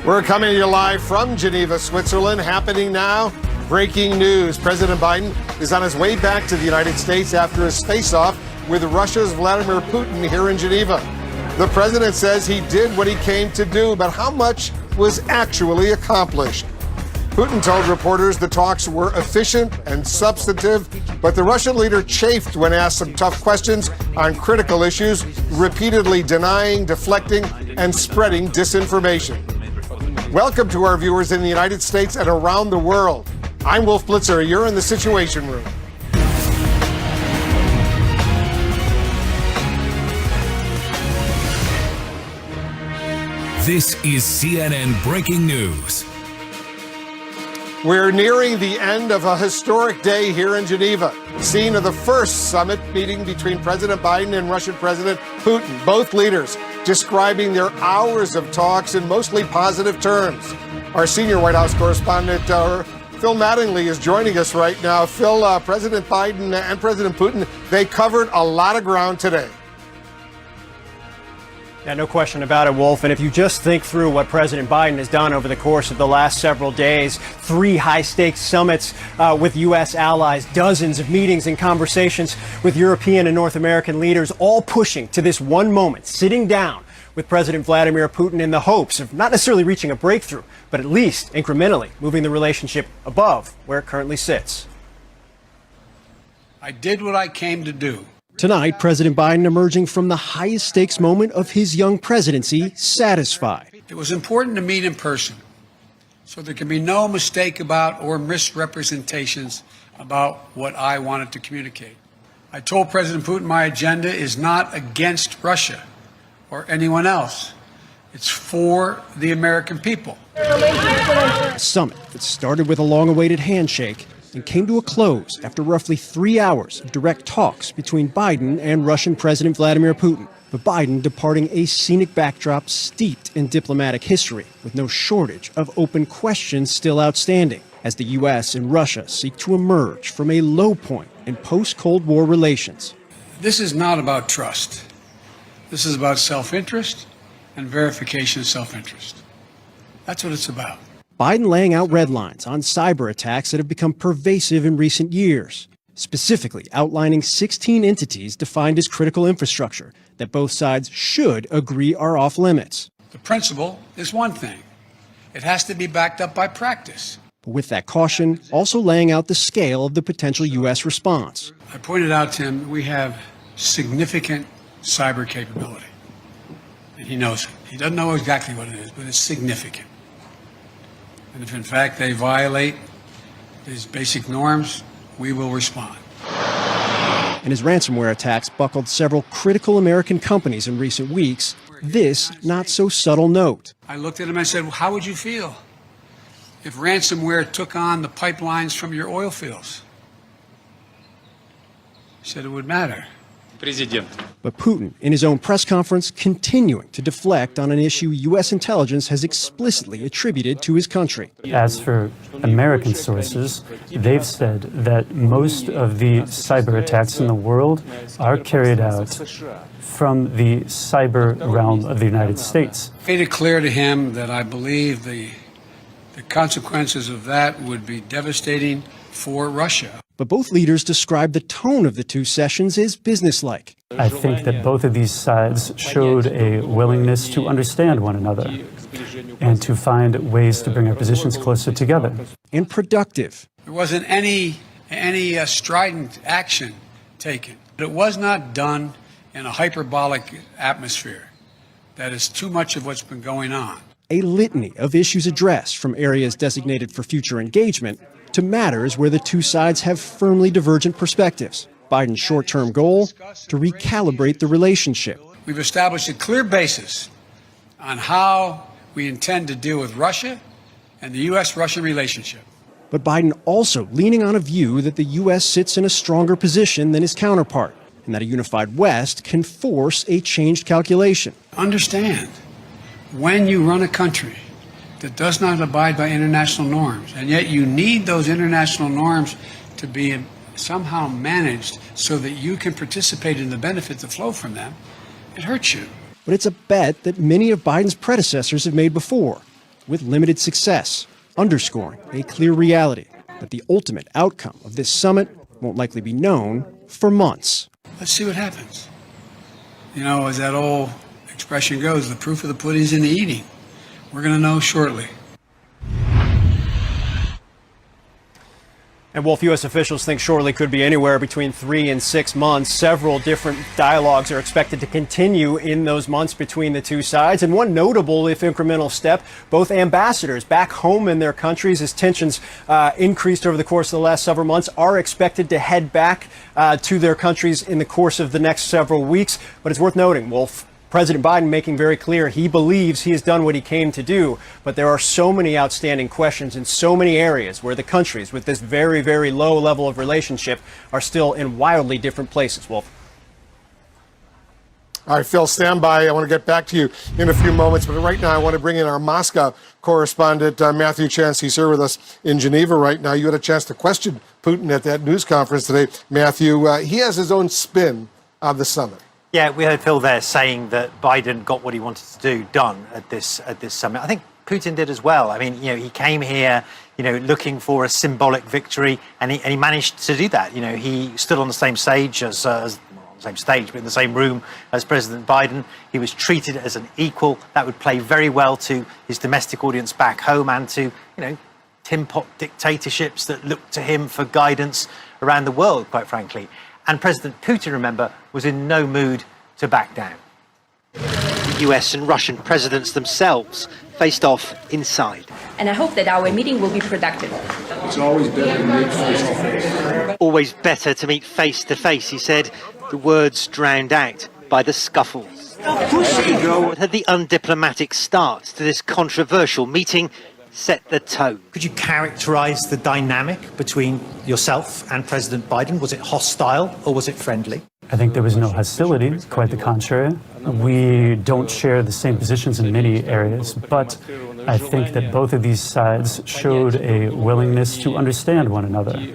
We're coming to you live from Geneva, Switzerland. Happening now, breaking news. President Biden is on his way back to the United States after his face-off with Russia's Vladimir Putin here in Geneva. The president says he did what he came to do, but how much was actually accomplished? Putin told reporters the talks were efficient and substantive, but the Russian leader chafed when asked some tough questions on critical issues, repeatedly denying, deflecting, and spreading disinformation. Welcome to our viewers in the United States and around the world. I'm Wolf Blitzer. You're in the Situation Room. This is CNN Breaking News. We're nearing the end of a historic day here in Geneva, scene of the first summit meeting between President Biden and Russian President Putin, both leaders describing their hours of talks in mostly positive terms. Our senior White House correspondent, Phil Mattingly, is joining us right now. Phil, President Biden and President Putin, they covered a lot of ground today. Yeah, no question about it, Wolf. And if you just think through what President Biden has done over the course of the last several days, 3 high-stakes summits with U.S. allies, dozens of meetings and conversations with European and North American leaders, all pushing to this one moment, sitting down with President Vladimir Putin in the hopes of not necessarily reaching a breakthrough, but at least incrementally moving the relationship above where it currently sits. I did what I came to do. Tonight, President Biden emerging from the highest stakes moment of his young presidency, satisfied. It was important to meet in person, so there can be no mistake about or misrepresentations about what I wanted to communicate. I told President Putin my agenda is not against Russia or anyone else. It's for the American people. A summit that started with a long-awaited handshake and came to a close after roughly 3 hours of direct talks between Biden and Russian President Vladimir Putin. But Biden departing a scenic backdrop steeped in diplomatic history, with no shortage of open questions still outstanding, as the U.S. and Russia seek to emerge from a low point in post-Cold War relations. This is not about trust. This is about self-interest and verification of self-interest. That's what it's about. Biden laying out red lines on cyber attacks that have become pervasive in recent years, specifically outlining 16 entities defined as critical infrastructure that both sides should agree are off limits. The principle is one thing. It has to be backed up by practice. But with that caution, also laying out the scale of the potential U.S. response. I pointed out to him we have significant cyber capability. And he knows it. He doesn't know exactly what it is, but it's significant. And if in fact they violate these basic norms, we will respond. And as ransomware attacks buckled several critical American companies in recent weeks, this not so subtle note. I looked at him and I said, well, how would you feel if ransomware took on the pipelines from your oil fields? He said it would matter. But Putin, in his own press conference, continuing to deflect on an issue U.S. intelligence has explicitly attributed to his country. As for American sources, they've said that most of the cyber attacks in the world are carried out from the cyber realm of the United States. I made it clear to him that I believe the consequences of that would be devastating for Russia. But both leaders described the tone of the 2 sessions as businesslike. I think that both of these sides showed a willingness to understand one another and to find ways to bring our positions closer together. And productive. There wasn't any strident action taken. It was not done in a hyperbolic atmosphere. That is too much of what's been going on. A litany of issues addressed, from areas designated for future engagement to matters where the 2 sides have firmly divergent perspectives. Biden's short-term goal, to recalibrate the relationship. We've established a clear basis on how we intend to deal with Russia and the U.S.-Russian relationship. But Biden also leaning on a view that the U.S. sits in a stronger position than his counterpart, and that a unified West can force a changed calculation. Understand, when you run a country that does not abide by international norms, and yet you need those international norms to be somehow managed so that you can participate in the benefits that flow from them, it hurts you. But it's a bet that many of Biden's predecessors have made before. with limited success, underscoring a clear reality that the ultimate outcome of this summit won't likely be known for months. Let's see what happens. You know, as that old expression goes, the proof of the pudding's in the eating. We're going to know shortly. And Wolf, U.S. officials think shortly could be anywhere between 3 and 6 months. Several different dialogues are expected to continue in those months between the two sides. And one notable, if incremental step, both ambassadors back home in their countries, as tensions increased over the course of the last several months, are expected to head back to their countries in the course of the next several weeks. But it's worth noting, Wolf, President Biden making very clear he believes he has done what he came to do, but there are so many outstanding questions in so many areas where the countries with this very, very low level of relationship are still in wildly different places. Wolf. All right, Phil, stand by. I want to get back to you in a few moments, but right now I want to bring in our Moscow correspondent, Matthew Chance. He's here with us in Geneva right now. You had a chance to question Putin at that news conference today. Matthew, he has his own spin on the summit. Yeah, we heard Phil there saying that Biden got what he wanted to do done at this summit. I think Putin did as well. I mean, he came here, looking for a symbolic victory, and he managed to do that. He stood on the same stage but in the same room as President Biden. He was treated as an equal. That would play very well to his domestic audience back home and to, tin pot dictatorships that look to him for guidance around the world, quite frankly. And President Putin, remember, was in no mood to back down. The US and Russian presidents themselves faced off inside. And I hope that our meeting will be productive. It's always better to meet face to face. Always better to meet face to face, he said, the words drowned out by the scuffles. What had the undiplomatic start to this controversial meeting set the tone. Could you characterize the dynamic between yourself and President Biden? Was it hostile or was it friendly? I think there was no hostility, quite the contrary. We don't share the same positions in many areas, but I think that both of these sides showed a willingness to understand one another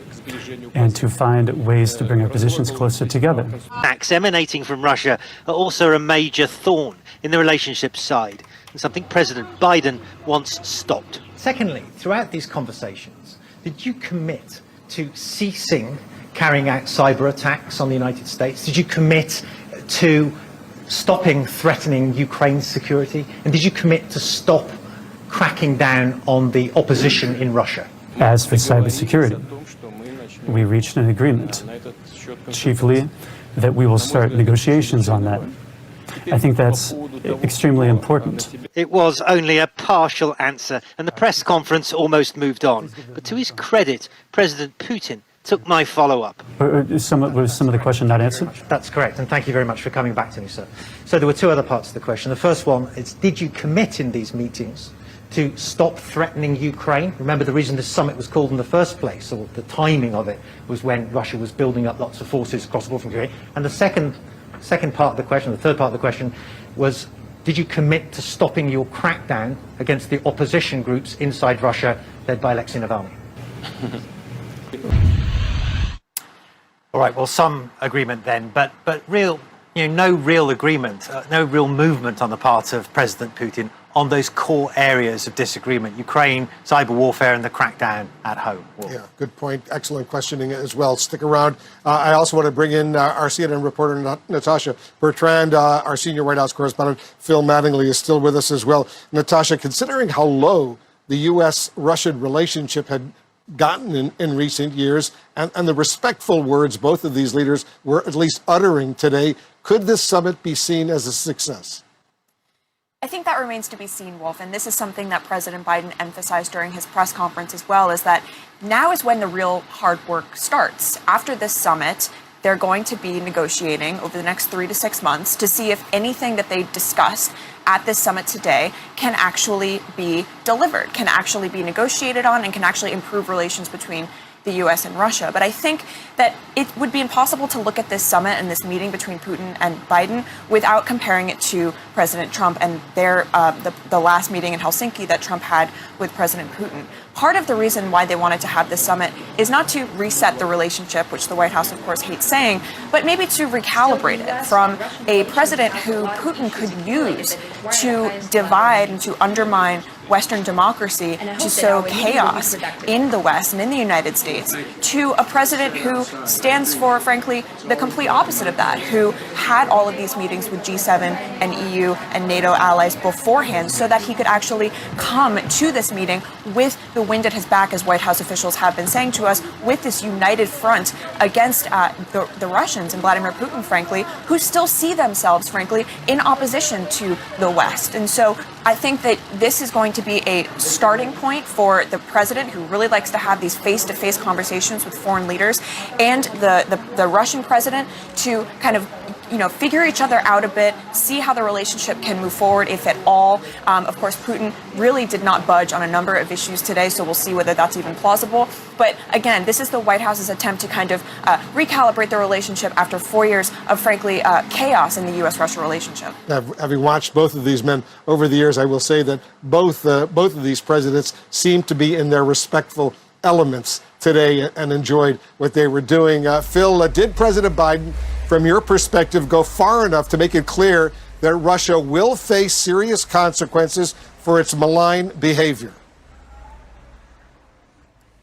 and to find ways to bring our positions closer together. Attacks emanating from Russia are also a major thorn in the relationship side, and something President Biden wants stopped. Secondly, throughout these conversations, did you commit to ceasing carrying out cyber attacks on the United States? Did you commit to stopping threatening Ukraine's security? And did you commit to stop cracking down on the opposition in Russia? As for cybersecurity, we reached an agreement, chiefly that we will start negotiations on that. I think that's extremely important. It was only a partial answer, and the press conference almost moved on. But to his credit, President Putin took my follow-up. Was some of the question not answered? That's correct, and thank you very much for coming back to me, sir. So there were two other parts of the question. The first one is, did you commit in these meetings to stop threatening Ukraine? Remember, the reason this summit was called in the first place, or the timing of it, was when Russia was building up lots of forces across the border from Ukraine. And the second part of the question, the third part of the question, was, did you commit to stopping your crackdown against the opposition groups inside Russia led by Alexei Navalny? All right, well, some agreement then, but no real agreement, no real movement on the part of President Putin on those core areas of disagreement: Ukraine, cyber warfare, and the crackdown at home. Yeah, good point. Excellent questioning as well. Stick around. I also want to bring in our CNN reporter, Natasha Bertrand. Our senior White House correspondent, Phil Mattingly, is still with us as well. Natasha, considering how low the U.S.-Russian relationship had gotten in recent years, and the respectful words both of these leaders were at least uttering today, could this summit be seen as a success? I think that remains to be seen, Wolf, and this is something that President Biden emphasized during his press conference as well, is that now is when the real hard work starts. After this summit, they're going to be negotiating over the next 3 to 6 months to see if anything that they discussed at this summit today can actually be delivered, can actually be negotiated on, and can actually improve relations between the U.S. and Russia. But I think that it would be impossible to look at this summit and this meeting between Putin and Biden without comparing it to President Trump and the last meeting in Helsinki that Trump had with President Putin. Part of the reason why they wanted to have this summit is not to reset the relationship, which the White House, of course, hates saying, but maybe to recalibrate it from a president who Putin could use to divide and to undermine Western democracy to sow chaos in the West and in the United States, to a president who stands for, frankly, the complete opposite of that, who had all of these meetings with G7 and EU and NATO allies beforehand so that he could actually come to this meeting with the wind at his back, as White House officials have been saying to us, with this united front against the Russians and Vladimir Putin, frankly, who still see themselves, frankly, in opposition to the West. And so I think that this is going to be a starting point for the president, who really likes to have these face-to-face conversations with foreign leaders, and the Russian president to kind of figure each other out a bit, see how the relationship can move forward, if at all. Of course, Putin really did not budge on a number of issues today, so we'll see whether that's even plausible. But again, this is the White House's attempt to kind of recalibrate the relationship after 4 years of, frankly, chaos in the U.S.-Russia relationship. Having watched both of these men over the years, I will say that both of these presidents seem to be in their respectful elements today and enjoyed what they were doing. Phil, did President Biden, from your perspective, go far enough to make it clear that Russia will face serious consequences for its malign behavior?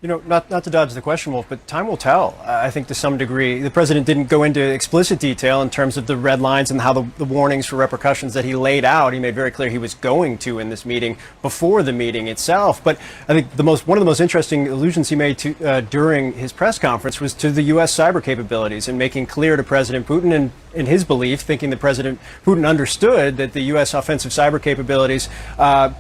Not to dodge the question, Wolf, but time will tell. I think to some degree, the president didn't go into explicit detail in terms of the red lines and how the warnings for repercussions that he laid out. He made very clear he was going to in this meeting before the meeting itself. But I think one of the most interesting allusions he made to during his press conference was to the U.S. cyber capabilities, and making clear to President Putin, and in his belief, thinking that President Putin understood that the U.S. offensive cyber capabilities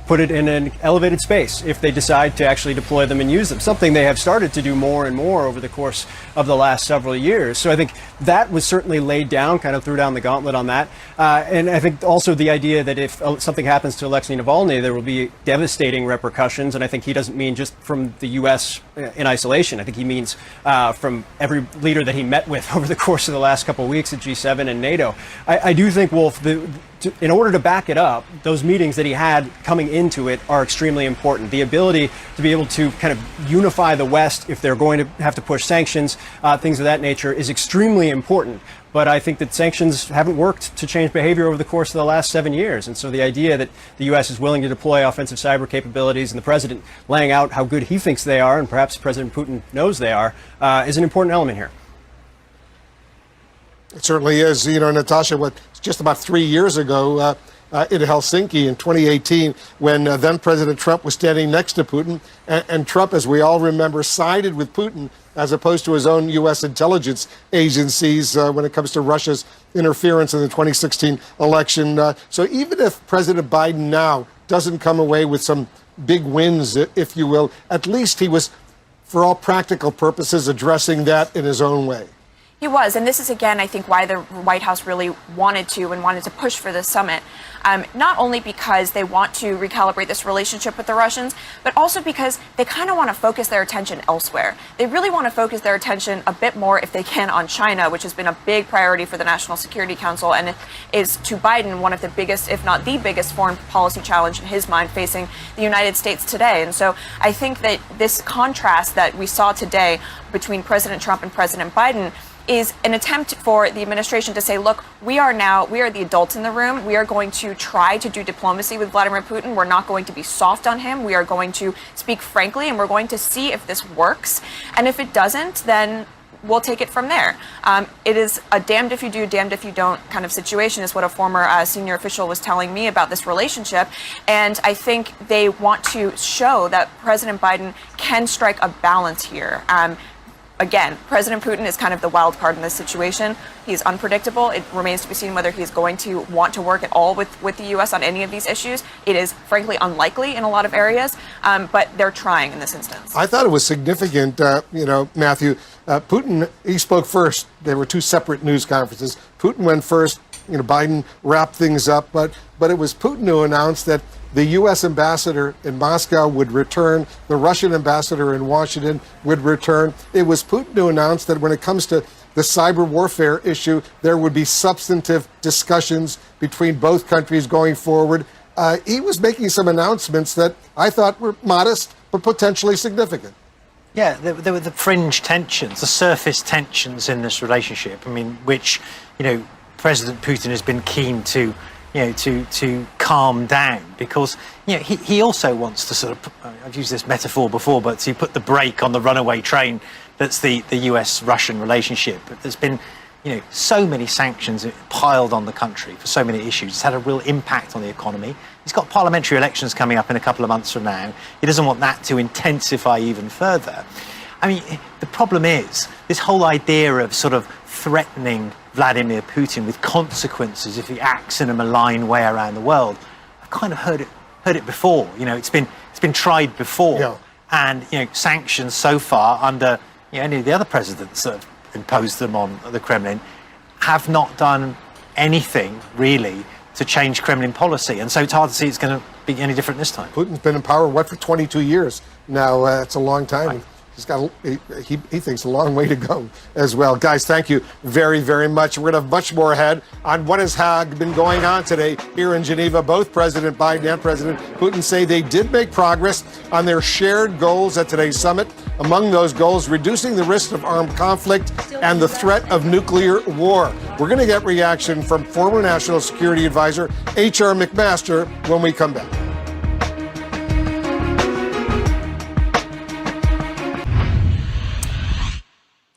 put it in an elevated space if they decide to actually deploy them and use them, something they have started to do more and more over the course of the last several years. So I think that was certainly laid down, kind of threw down the gauntlet on that. And I think also the idea that if something happens to Alexei Navalny, there will be devastating repercussions. And I think he doesn't mean just from the U.S. in isolation. I think he means from every leader that he met with over the course of the last couple of weeks at G7 and NATO. I do think, Wolf, in order to back it up, those meetings that he had coming into it are extremely important. The ability to be able to kind of unify the West if they're going to have to push sanctions, things of that nature, is extremely important. But I think that sanctions haven't worked to change behavior over the course of the last 7 years. And so the idea that the U.S. is willing to deploy offensive cyber capabilities, and the president laying out how good he thinks they are, and perhaps President Putin knows they are, is an important element here. It certainly is. Natasha, just about 3 years ago in Helsinki in 2018, when then President Trump was standing next to Putin, and Trump, as we all remember, sided with Putin as opposed to his own U.S. intelligence agencies when it comes to Russia's interference in the 2016 election. So even if President Biden now doesn't come away with some big wins, if you will, at least he was, for all practical purposes, addressing that in his own way. He was, and this is, again, I think, why the White House really wanted to push for this summit. Not only because they want to recalibrate this relationship with the Russians, but also because they kind of want to focus their attention elsewhere. They really want to focus their attention a bit more, if they can, on China, which has been a big priority for the National Security Council, and is, to Biden, one of the biggest, if not the biggest, foreign policy challenge in his mind facing the United States today. And so I think that this contrast that we saw today between President Trump and President Biden is an attempt for the administration to say, look, we are the adults in the room. We are going to try to do diplomacy with Vladimir Putin. We're not going to be soft on him. We are going to speak frankly, and we're going to see if this works. And if it doesn't, then we'll take it from there. It is a damned if you do, damned if you don't kind of situation, is what a former senior official was telling me about this relationship. And I think they want to show that President Biden can strike a balance here. Again, President Putin is kind of the wild card in this situation. He's unpredictable. It remains to be seen whether he's going to want to work at all with the U.S. on any of these issues. It is, frankly, unlikely in a lot of areas, but they're trying in this instance. I thought it was significant, Matthew. Putin, he spoke first. There were two separate news conferences. Putin went first. Biden wrapped things up, but it was Putin who announced that the U.S. ambassador in Moscow would return. The Russian ambassador in Washington would return. It was Putin who announced that when it comes to the cyber warfare issue, there would be substantive discussions between both countries going forward. He was making some announcements that I thought were modest, but potentially significant. Yeah, there were the fringe tensions, the surface tensions in this relationship, which, President Putin has been keen to to calm down, because he also wants to sort of, I've used this metaphor before, but to put the brake on the runaway train that's the US-Russian relationship. But there's been so many sanctions piled on the country for so many issues. It's had a real impact on the economy. He's got parliamentary elections coming up in a couple of months from now. He doesn't want that to intensify even further. I mean, the problem is this whole idea of sort of threatening Vladimir Putin with consequences if he acts in a malign way around the world. I've kind of heard it before. It's been tried before, yeah. And sanctions so far under any of the other presidents that have imposed them on the Kremlin have not done anything really to change Kremlin policy, and so it's hard to see it's going to be any different this time. Putin's been in power, for 22 years now? It's a long time. Right. He thinks a long way to go as well. Guys, thank you very, very much. We're going to have much more ahead on what has been going on today here in Geneva. Both President Biden and President Putin say they did make progress on their shared goals at today's summit. Among those goals, reducing the risk of armed conflict and the threat of nuclear war. We're going to get reaction from former National Security Advisor H.R. McMaster when we come back.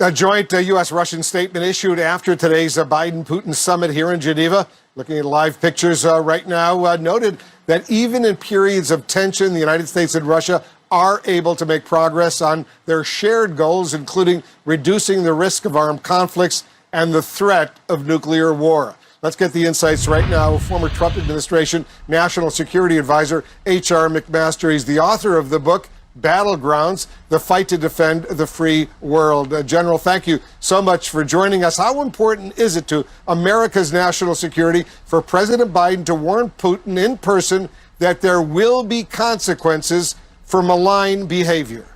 A joint U.S.-Russian statement issued after today's Biden-Putin summit here in Geneva, looking at live pictures right now, noted that even in periods of tension, the United States and Russia are able to make progress on their shared goals, including reducing the risk of armed conflicts and the threat of nuclear war. Let's get the insights right now. Former Trump administration National Security Advisor H.R. McMaster. He's the author of the book, Battlegrounds, the fight to defend the free world. General, thank you so much for joining us. How important is it to America's national security for President Biden to warn Putin in person that there will be consequences for malign behavior?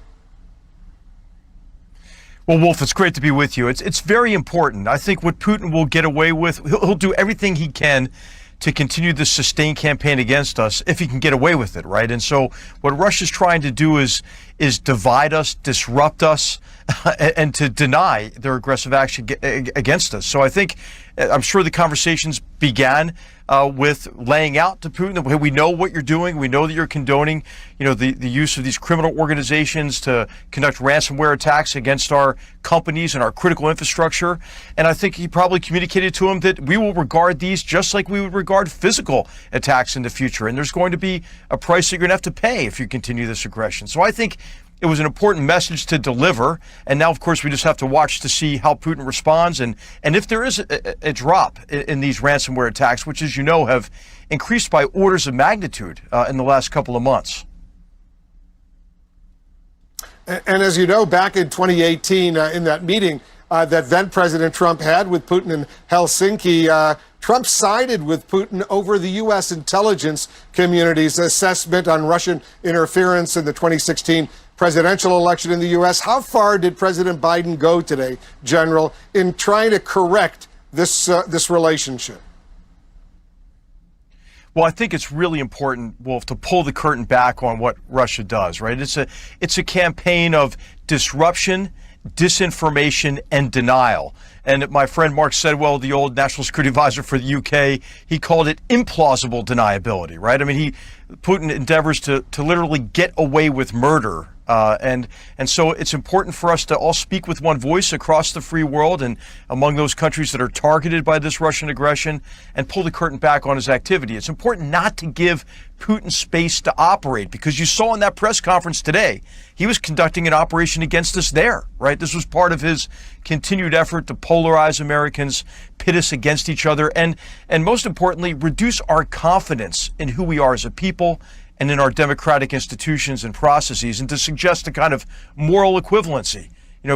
Well, Wolf, it's great to be with you. It's very important. I think what Putin will get away with, he'll do everything he can to continue this sustained campaign against us if he can get away with it, right? And so what Russia's trying to do is divide us, disrupt us, and to deny their aggressive action against us. So I think, I'm sure the conversations began with laying out to Putin that we know what you're doing. We know that you're condoning, the use of these criminal organizations to conduct ransomware attacks against our companies and our critical infrastructure. And I think he probably communicated to him that we will regard these just like we would regard physical attacks in the future. And there's going to be a price that you're going to have to pay if you continue this aggression. So I think it was an important message to deliver. And now, of course, we just have to watch to see how Putin responds. And if there is a drop in these ransomware attacks, which, as you know, have increased by orders of magnitude in the last couple of months. And as you know, back in 2018, in that meeting that then President Trump had with Putin in Helsinki, Trump sided with Putin over the U.S. intelligence community's assessment on Russian interference in the 2016 presidential election in the U.S. How far did President Biden go today, General, in trying to correct this relationship? Well, I think it's really important, Wolf, to pull the curtain back on what Russia does, right? It's a campaign of disruption, disinformation, and denial. And my friend Mark Sedwell, the old National Security Advisor for the UK, he called it implausible deniability, right? I mean, Putin endeavors to literally get away with murder. And so it's important for us to all speak with one voice across the free world and among those countries that are targeted by this Russian aggression and pull the curtain back on his activity. It's important not to give Putin space to operate, because you saw in that press conference today, he was conducting an operation against us there, right? This was part of his continued effort to polarize Americans, pit us against each other, and most importantly, reduce our confidence in who we are as a people and in our democratic institutions and processes, and to suggest a kind of moral equivalency,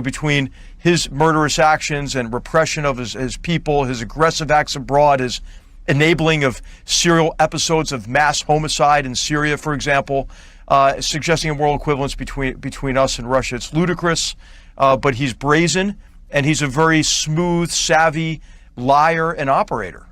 between his murderous actions and repression of his people, his aggressive acts abroad, his enabling of serial episodes of mass homicide in Syria, for example, suggesting a moral equivalence between us and Russia. It's ludicrous, but he's brazen, and he's a very smooth, savvy liar and operator.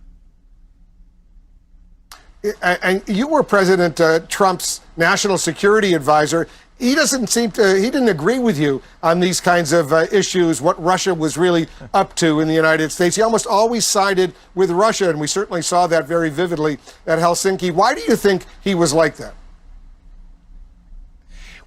And you were President Trump's national security advisor he doesn't seem to, he didn't agree with you on these kinds of issues, what Russia was really up to in the United States. He almost always sided with Russia, and we certainly saw that very vividly at Helsinki. Why do you think he was like that?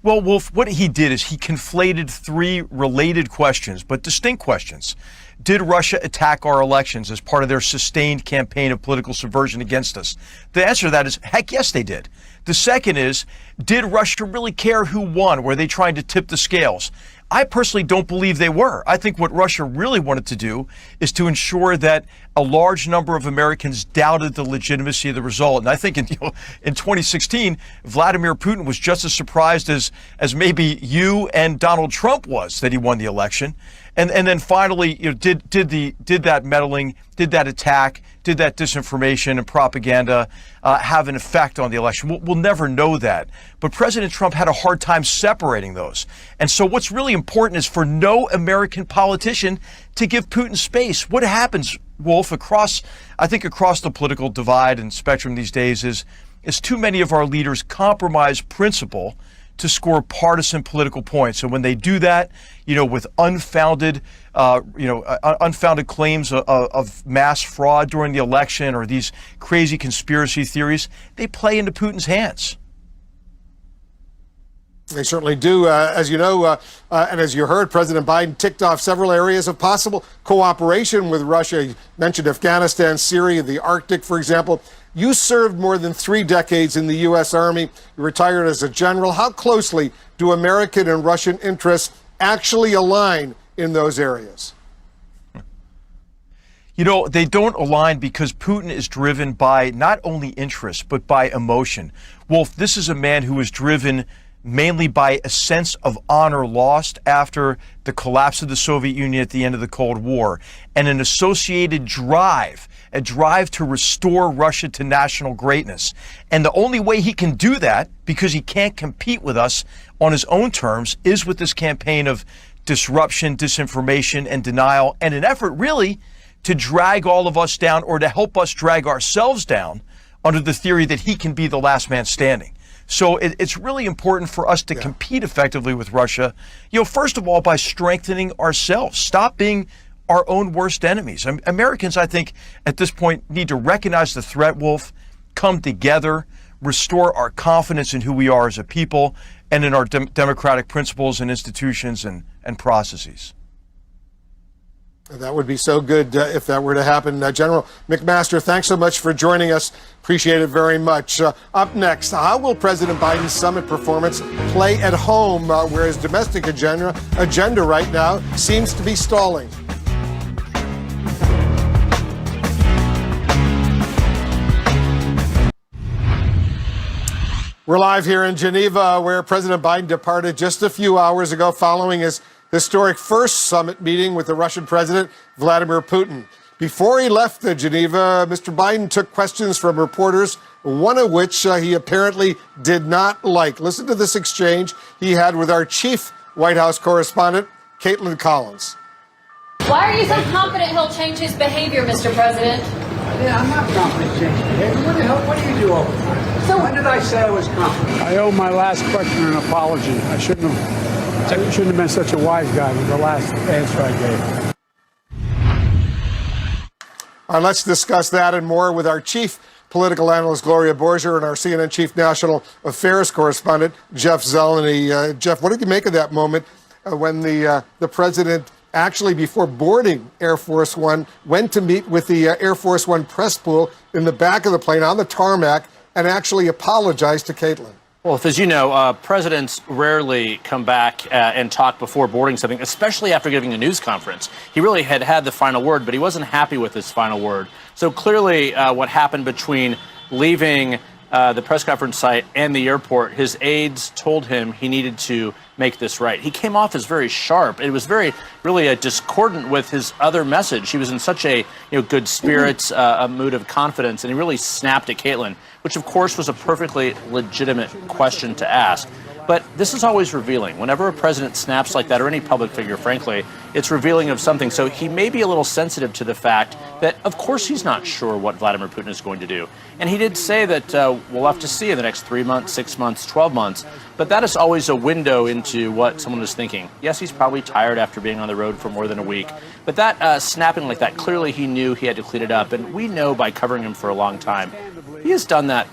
Well, Wolf, what he did is he conflated three related questions, but distinct questions. Did Russia attack our elections as part of their sustained campaign of political subversion against us? The answer to that is, heck yes, they did. The second is, did Russia really care who won? Were they trying to tip the scales? I personally don't believe they were. I think what Russia really wanted to do is to ensure that a large number of Americans doubted the legitimacy of the result. And I think in 2016, Vladimir Putin was just as surprised as maybe you and Donald Trump was that he won the election. And then finally, did that meddling, did that attack, did that disinformation and propaganda have an effect on the election? We'll never know that. But President Trump had a hard time separating those. And so what's really important is for no American politician to give Putin space. What happens, Wolf, across the political divide and spectrum these days is too many of our leaders compromise principle to score partisan political points. And when they do that, with unfounded claims of mass fraud during the election or these crazy conspiracy theories, they play into Putin's hands. They certainly do. As you know, and as you heard, President Biden ticked off several areas of possible cooperation with Russia. He mentioned Afghanistan, Syria, the Arctic, for example. You served more than 3 decades in the U.S. Army. You retired as a general. How closely do American and Russian interests actually align in those areas? They don't align because Putin is driven by not only interest, but by emotion. Wolf, this is a man who is driven mainly by a sense of honor lost after the collapse of the Soviet Union at the end of the Cold War, and an associated drive to restore Russia to national greatness. And the only way he can do that, because he can't compete with us on his own terms, is with this campaign of disruption, disinformation, and denial, and an effort really to drag all of us down or to help us drag ourselves down under the theory that he can be the last man standing. So it's really important for us to compete effectively with Russia, first of all, by strengthening ourselves. Stop being our own worst enemies. Americans, I think, at this point need to recognize the threat, Wolf, come together, restore our confidence in who we are as a people and in our democratic principles and institutions and processes. That would be so good if that were to happen. General McMaster, thanks so much for joining us. Appreciate it very much. Up next, how will President Biden's summit performance play at home, where his domestic agenda right now seems to be stalling? We're live here in Geneva, where President Biden departed just a few hours ago following his historic first summit meeting with the Russian President, Vladimir Putin. Before he left Geneva, Mr. Biden took questions from reporters, one of which he apparently did not like. Listen to this exchange he had with our chief White House correspondent, Caitlin Collins. Why are you so confident he'll change his behavior, Mr. President? I'm not confident changing behavior. What do you do all the time? So when did I say I was confident? I owe my last question an apology. I shouldn't have been such a wise guy with the last answer I gave. All right, let's discuss that and more with our chief political analyst, Gloria Borger, and our CNN chief national affairs correspondent, Jeff Zeleny. Jeff, what did you make of that moment when the president actually, before boarding Air Force One, went to meet with the Air Force One press pool in the back of the plane on the tarmac and actually apologized to Caitlin? Well, as you know, presidents rarely come back and talk before boarding something, especially after giving a news conference. He really had the final word, but he wasn't happy with his final word. So clearly what happened between leaving the press conference site and the airport, his aides told him he needed to make this right. He came off as very sharp. It was really discordant with his other message. He was in such a good spirits, a mood of confidence, and he really snapped at Caitlin, which of course was a perfectly legitimate question to ask. But this is always revealing. Whenever a president snaps like that, or any public figure, frankly, it's revealing of something. So he may be a little sensitive to the fact that, of course, he's not sure what Vladimir Putin is going to do. And he did say that we'll have to see in the next 3 months, 6 months, 12 months. But that is always a window into what someone is thinking. Yes, he's probably tired after being on the road for more than a week. But that snapping like that, clearly he knew he had to clean it up. And we know by covering him for a long time, he has done that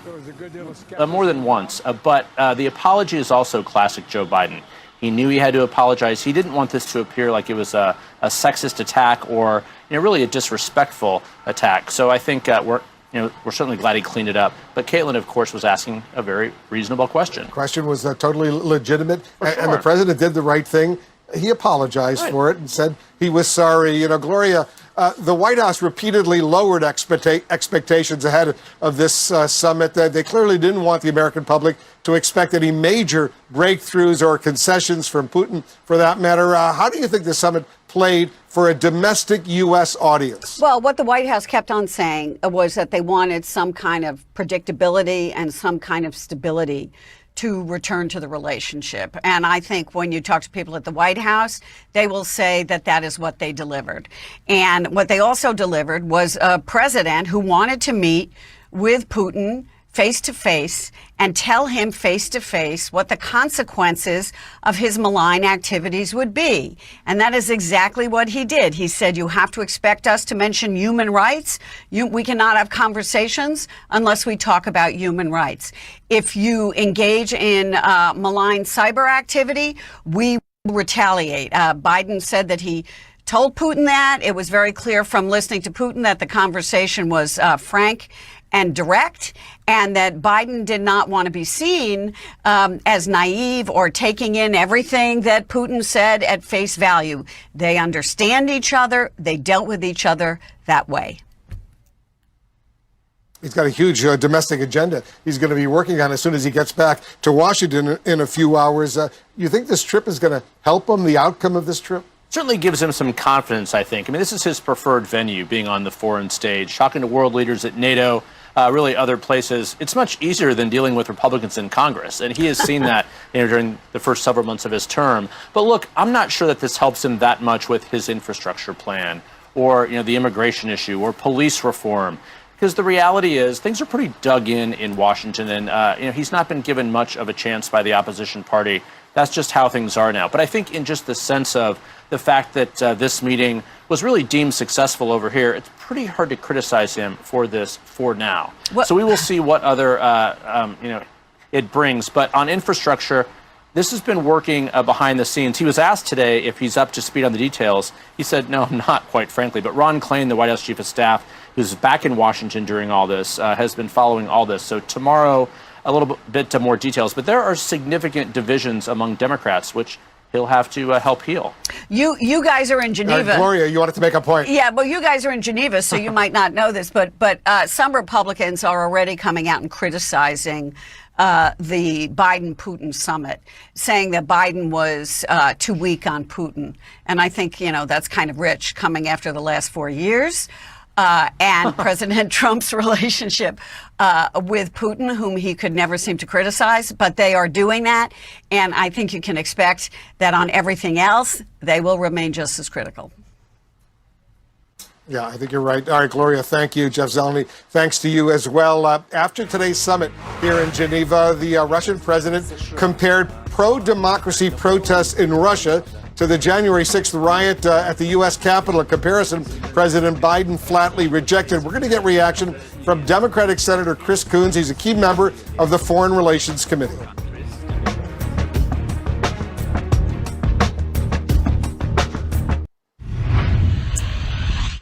more than once. But the apology is also classic Joe Biden. He knew he had to apologize. He didn't want this to appear like it was a sexist attack or really a disrespectful attack. So I think we're certainly glad he cleaned it up. But Caitlin, of course, was asking a very reasonable question. The question was totally legitimate, sure. And the president did the right thing. He apologized for it and said he was sorry. Gloria, the White House repeatedly lowered expectations ahead of this summit. They clearly didn't want the American public to expect any major breakthroughs or concessions from Putin, for that matter. How do you think the summit played for a domestic U.S. audience? Well, what the White House kept on saying was that they wanted some kind of predictability and some kind of stability to return to the relationship. And I think when you talk to people at the White House, they will say that that is what they delivered. And what they also delivered was a president who wanted to meet with Putin face to face and tell him face to face what the consequences of his malign activities would be. And that is exactly what he did. He said, you have to expect us to mention human rights. We cannot have conversations unless we talk about human rights. If you engage in malign cyber activity, we retaliate. Biden said that he told Putin that. It was very clear from listening to Putin that the conversation was frank and direct, and that Biden did not want to be seen as naive or taking in everything that Putin said at face value. They understand each other. They dealt with each other that way. He's got a huge domestic agenda he's going to be working on as soon as he gets back to Washington in a few hours. You think this trip is going to help him, the outcome of this trip? Certainly gives him some confidence, I think. I mean, this is his preferred venue, being on the foreign stage, talking to world leaders at NATO, really other places. It's much easier than dealing with Republicans in Congress, and he has seen that during the first several months of his term. But look, I'm not sure that this helps him that much with his infrastructure plan or the immigration issue or police reform, because the reality is things are pretty dug in Washington, and he's not been given much of a chance by the opposition party. That's just how things are now. But I think in just the sense of the fact that this meeting was really deemed successful over here, it's pretty hard to criticize him for this for now. So we will see what other it brings. But on infrastructure, this has been working behind the scenes. He was asked today if he's up to speed on the details. He said, no, I'm not, quite frankly. But Ron Klain, the White House chief of staff, who's back in Washington during all this, has been following all this. So tomorrow, a little bit to more details. But there are significant divisions among Democrats, which he'll have to help heal. You guys are in Geneva. Gloria, you wanted to make a point. Yeah, well, you guys are in Geneva, so you might not know this, but some Republicans are already coming out and criticizing the Biden-Putin summit, saying that Biden was too weak on Putin. And I think, that's kind of rich coming after the last 4 years. And President Trump's relationship with Putin, whom he could never seem to criticize, but they are doing that. And I think you can expect that on everything else, they will remain just as critical. Yeah, I think you're right. All right, Gloria, thank you. Jeff Zeleny, thanks to you as well. After today's summit here in Geneva, the Russian president compared pro-democracy protests in Russia to the January 6th riot at the U.S. Capitol, a comparison President Biden flatly rejected. We're going to get reaction from Democratic Senator Chris Coons. He's a key member of the Foreign Relations Committee.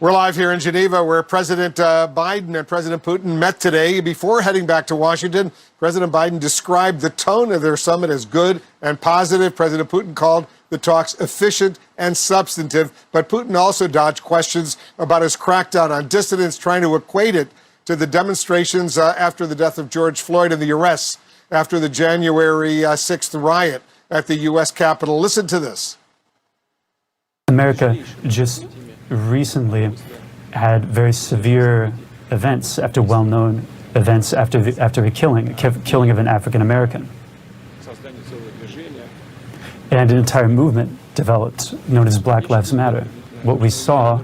We're live here in Geneva, where President Biden and President Putin met today. Before heading back to Washington, President Biden described the tone of their summit as good and positive. President Putin called the talks efficient and substantive, but Putin also dodged questions about his crackdown on dissidents, trying to equate it to the demonstrations after the death of George Floyd and the arrests after the January 6th riot at the U.S. Capitol. Listen to this. America just recently had very severe events after well-known events after a killing of an African American. And an entire movement developed known as Black Lives Matter. What we saw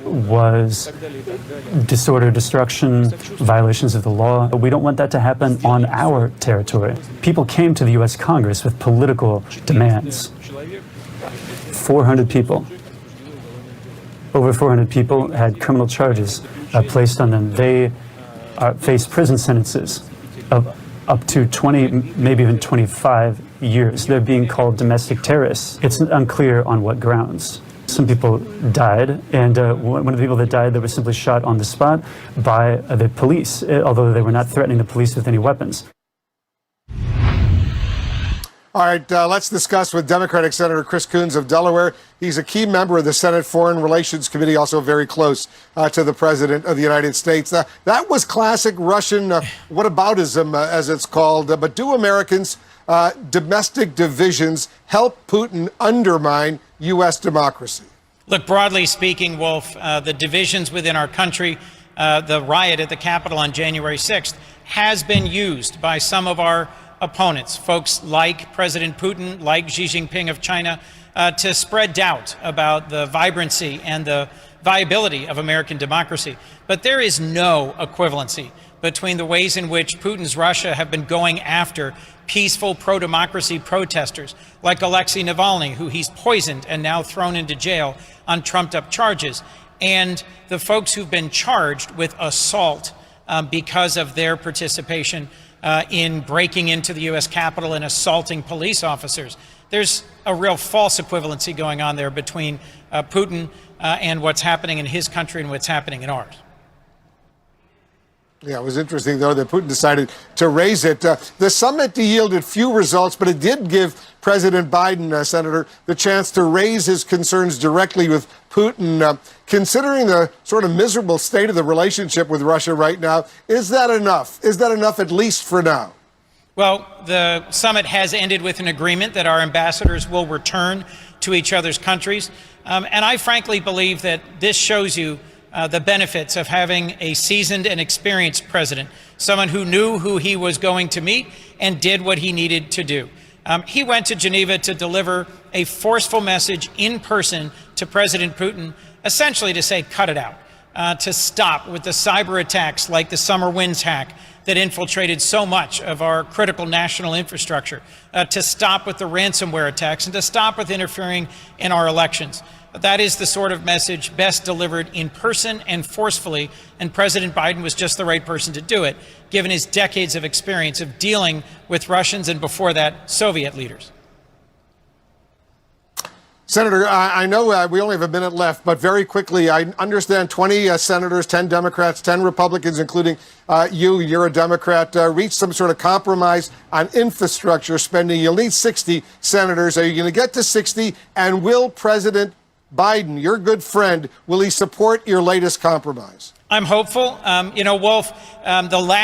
was disorder, destruction, violations of the law. We don't want that to happen on our territory. People came to the U.S. Congress with political demands. 400 people. Over 400 people had criminal charges placed on them. They face prison sentences of up to 20, maybe even 25 years. They're being called domestic terrorists. It's unclear on what grounds. Some people died, and one of the people that died, that was simply shot on the spot by the police, although they were not threatening the police with any weapons. All right, let's discuss with Democratic Senator Chris Coons of Delaware. He's a key member of the Senate Foreign Relations Committee, also very close to the President of the United States. That was classic Russian whataboutism, as it's called. But do Americans' domestic divisions help Putin undermine U.S. democracy? Look, broadly speaking, Wolf, the divisions within our country, the riot at the Capitol on January 6th, has been used by some of our opponents, folks like President Putin, like Xi Jinping of China, to spread doubt about the vibrancy and the viability of American democracy. But there is no equivalency between the ways in which Putin's Russia have been going after peaceful pro-democracy protesters like Alexei Navalny, who he's poisoned and now thrown into jail on trumped-up charges, and the folks who've been charged with assault because of their participation in breaking into the U.S. Capitol and assaulting police officers. There's a real false equivalency going on there between Putin and what's happening in his country and what's happening in ours. Yeah, it was interesting, though, that Putin decided to raise it. The summit yielded few results, but it did give President Biden, Senator, the chance to raise his concerns directly with Putin. Considering the sort of miserable state of the relationship with Russia right now, is that enough? Is that enough, at least for now? Well, the summit has ended with an agreement that our ambassadors will return to each other's countries. And I frankly believe that this shows you the benefits of having a seasoned and experienced president, someone who knew who he was going to meet and did what he needed to do. He went to Geneva to deliver a forceful message in person to President Putin, essentially to say, cut it out, to stop with the cyber attacks like the Summer Winds hack that infiltrated so much of our critical national infrastructure, to stop with the ransomware attacks, and to stop with interfering in our elections. That is the sort of message best delivered in person and forcefully, and President Biden was just the right person to do it, given his decades of experience of dealing with Russians and, before that, Soviet leaders. Senator, I know we only have a minute left, but very quickly, I understand 20 senators, 10 Democrats, 10 Republicans, including you're a Democrat, reached some sort of compromise on infrastructure spending. You'll need 60 senators. Are you going to get to 60? And will President Biden, your good friend, will he support your latest compromise? I'm hopeful. Wolf, the last